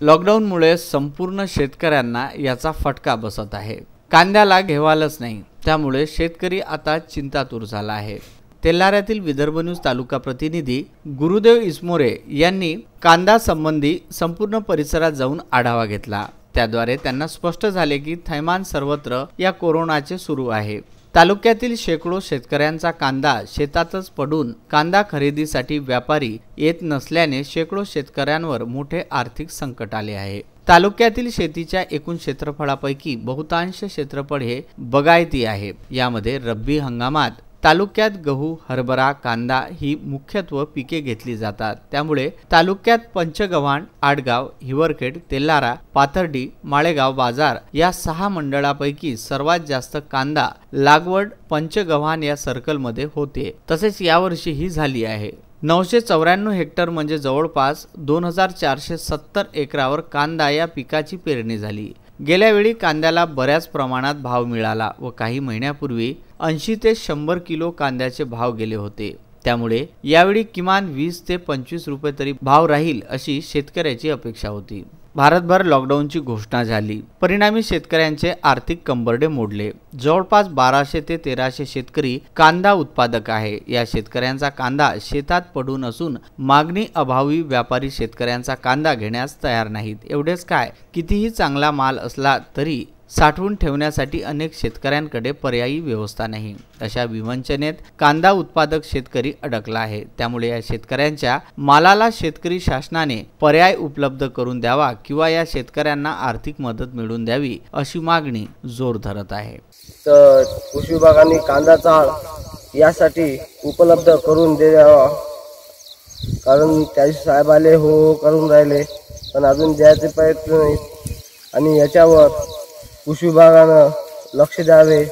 लॉकडाऊनमुळे संपूर्ण शेतकऱ्यांना याचा फटका बसत आहे। कांद्याला घेवालच नाही, त्यामुळे शेतकरी आता चिंतातूर झाला आहे। तेल्हाऱ्यातील विदर्भ न्यूज तालुका प्रतिनिधी गुरुदेव इसमोरे यांनी कांदा संबंधी संपूर्ण परिसरात जाऊन आढावा घेतला। त्याद्वारे त्यांना स्पष्ट झाले की थैमान सर्वत्र या कोरोनाचे सुरू आहे। तालुक्यातील शेकडो शेतकऱ्यांचा कांदा शेतातच पडून कांदा खरेदीसाठी व्यापारी येत नसल्याने शेकडो शेतकऱ्यांवर मोठे आर्थिक संकट आले आहे। तालुक्यातील शेतीच्या एकूण क्षेत्रफळापैकी बहुतांश क्षेत्रफळ हे बागायती आहे। यामध्ये रब्बी हंगामात तालुक्यात गहू, हरभरा, कांदा ही मुख्यत्वे पिके घेतली जातात। त्यामुळे तालुक्यात पंचगव्हाण, आडगाव, हिवरखेड, तेल्हारा, पाथर्डी, माळेगाव बाजार या 6 मंडळापैकी सर्वात जास्त कांदा लागवड पंचगव्हाण या सर्कलमध्ये होते। तसेच यावर्षी ही झाली आहे। 994 हेक्टर म्हणजे जवळपास 2470 एकरावर कांदा या पिकाची पेरणी झाली। गेल्या वेळी कांद्याला बऱ्याच प्रमाणात भाव मिळाला व काही महिन्यापूर्वी 80 ते 100 किलो कांद्याचे भाव गेले होते। त्यामुळे यावेळी किमान 20 ते 25 रुपये तरी भाव राहील अशी शेतकऱ्याची अपेक्षा होती। भारतभर लॉकडाऊनची घोषणा झाली, परिणामी शेतकऱ्यांचे आर्थिक कंबरडे मोडले। जवळपास 1200 ते 1300 शेतकरी कांदा उत्पादक आहे। या शेतकऱ्यांचा कांदा शेतात पडून असून मागणी अभावी व्यापारी शेतकऱ्यांचा कांदा घेण्यास तयार नाहीत। एवढेच काय, कितीही चांगला माल असला तरी साठवून ठेवण्यासाठी अनेक शेतकऱ्यांकडे पर्यायी व्यवस्था नाही। अशा विवंचनेत कांदा उत्पादक शेतकरी अडकला आहे। त्यामुळे या शेतकऱ्यांच्या मालाला शेतकरी शासनाने पर्याय उपलब्ध करून द्यावा किंवा या शेतकऱ्यांना आर्थिक मदत मिळवून द्यावी अशी मागणी जोर धरत आहे। तर कृषी विभागाने कांदा चाळ यासाठी उपलब्ध करून द्यावा, कारण त्याचे साहेब आले हो करून राहिले पण अजून द्यायचे प्रयत्न नाही। आणि याच्यावर कृषी विभागानं लक्ष द्यावे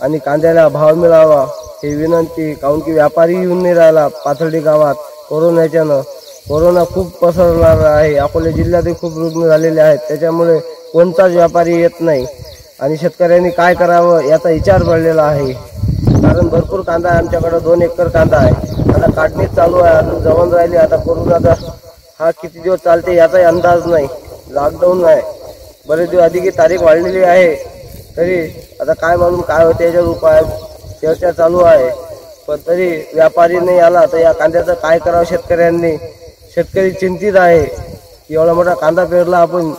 आणि कांद्याला भाव मिळावा ही विनंती। काऊन की व्यापारी येऊन नाही राहिला पाथर्डी गावात कोरोना खूप पसरणार आहे। अकोला जिल्ह्यातही खूप रुग्ण झालेले आहेत, त्याच्यामुळे कोणताच व्यापारी येत नाही आणि शेतकऱ्यांनी काय करावं याचा विचार पडलेला आहे। कारण भरपूर कांदा आहे आमच्याकडे, 2 एकर कांदा आहे। आता काढणी चालू आहे, अजून जवळ राहिली। आता कोरोनाचा हा किती दिवस चालते याचाही अंदाज नाही। लॉकडाऊन आहे, बरेच दिवस अधिक तारीख वाढलेली आहे, तरी आता काय मालूम काय होते याच्यावर उपाय चर्चा चालू आहे। पण तरी व्यापारी नाही आला तर या कांद्याचं काय करावं शेतकऱ्यांनी। शेतकरी चिंतित आहे, एवढा मोठा कांदा पेरला आपण,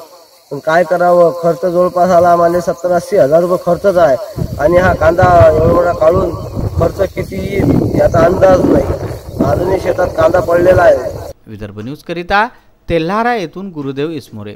पण काय करावं। खर्च जवळपास आला आम्हाला 70-80 हजार रुपये खर्चच आहे आणि हा कांदा एवढा मोठा काढून खर्च किती येईल याचा अंदाज नाही। अजूनही शेतात कांदा पडलेला आहे। विदर्भ न्यूज करिता तेल्हारा येथून गुरुदेव इसमोरे।